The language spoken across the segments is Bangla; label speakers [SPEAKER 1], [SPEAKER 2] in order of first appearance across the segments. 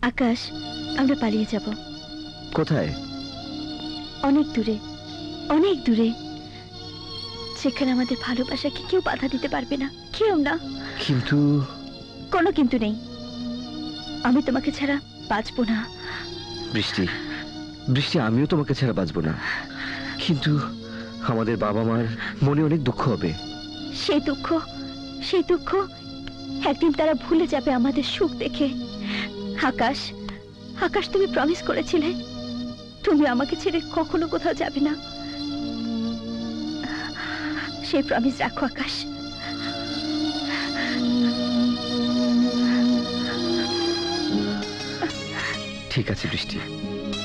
[SPEAKER 1] আকাশ, আমরা পালিয়ে যাব।
[SPEAKER 2] কোথায়?
[SPEAKER 1] অনেক দূরে, অনেক দূরে, সেখানে আমাদের ভালোবাসাকে কেউ বাধা দিতে পারবে না, কেউ না।
[SPEAKER 2] কিন্তু
[SPEAKER 1] কোনো কিন্তু নেই। আমি তোমাকে ছাড়া বাঁচবো না।
[SPEAKER 2] বৃষ্টি, বৃষ্টি, আমিও তোমাকে ছাড়া বাঁচবো না, কিন্তু আমাদের বাবা মার মনে অনেক দুঃখ হবে।
[SPEAKER 1] সেই দুঃখ, সেই দুঃখ একদিন তারা ভুলে যাবে আমাদের সুখ দেখে। আকাশ, আকাশ, তুমি প্রমিস করেছিলে তুমি আমাকে ছেড়ে কখনো কোথাও যাবে না। সেই প্রমিস রাখো আকাশ।
[SPEAKER 2] ঠিক আছে বৃষ্টি,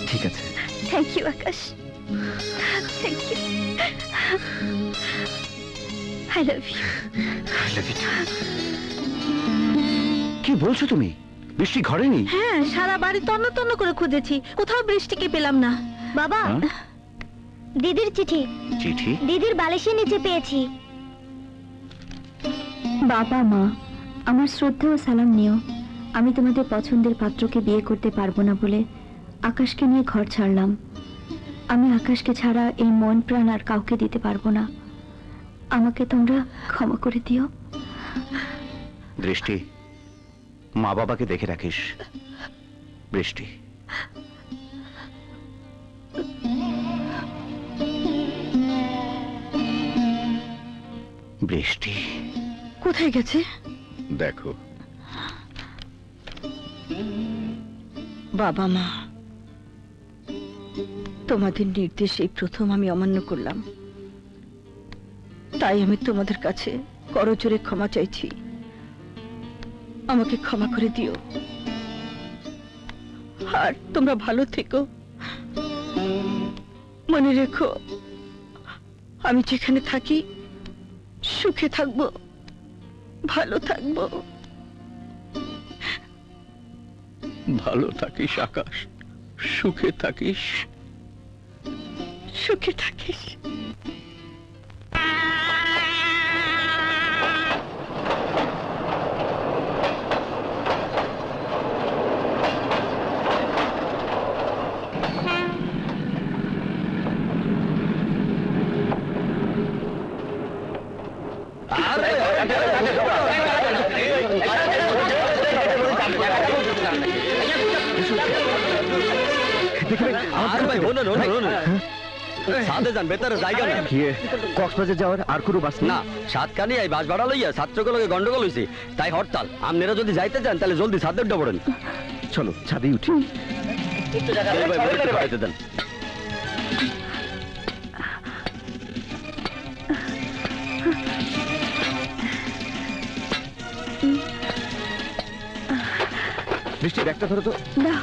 [SPEAKER 2] ঠিক আছে।
[SPEAKER 1] Thank you Akash, thank you. I love you.
[SPEAKER 2] I love you too. কি বলছো তুমি? বৃষ্টি ঘরে নেই?
[SPEAKER 1] হ্যাঁ, সারা বাড়ি তন্ন তন্ন করে খুঁজেছি, কোথাও বৃষ্টিকে পেলাম না। বাবা, দিদির চিঠি।
[SPEAKER 2] চিঠি?
[SPEAKER 1] দিদির বালিশের নিচে পেয়েছি। বাবা মা, আমার শ্রদ্ধা ও সালাম নিও। আমি তোমাদের পছন্দের পাত্রকে বিয়ে করতে পারবো না বলে আকাশকে নিয়ে ঘর ছাড়লাম। আমি আকাশকে ছাড়া এই মন প্রাণ আর কাউকে দিতে পারবো না। আমাকে তোমরা ক্ষমা করে দিও।
[SPEAKER 2] দৃষ্টি, মা বাবাকে দেখে রাখিস। বৃষ্টি, বৃষ্টি
[SPEAKER 1] কোথায় গেছে?
[SPEAKER 2] দেখো।
[SPEAKER 3] বাবা মা, তোমাদের নির্দেশ এই প্রথম আমি অমান্য করলাম, তাই আমি তোমাদের কাছে করজোরে ক্ষমা চাইছি। আমাকে ক্ষমা করে দিও, আর তোমরা ভালো থেকো। মনে রেখো, আমি যেখানে থাকি সুখে থাকবো, ভালো থাকবো।
[SPEAKER 2] ভালো থাকিস আকাশ, সুখে থাকিস।
[SPEAKER 3] সুখে থাকিস।
[SPEAKER 4] সাথে যান, বেতারে জায়গা না।
[SPEAKER 2] কক্সবাজার যাওয়ার আর কোনো বাস
[SPEAKER 4] না, সাতখানি এই বাস ভাড়া লইয়া ছাত্রগুলোকে গন্ডগোল হয়েছে, তাই হরতাল। আপনারা যদি যাইতে চান তাহলে জলদি ছাদে উঠে পড়েন।
[SPEAKER 2] চলো ছাদে উঠি।
[SPEAKER 4] এই ভাই, বলে একটু খাইতে দেন।
[SPEAKER 2] বৃষ্টি, ব্যাগটা ধরো তো।
[SPEAKER 1] না।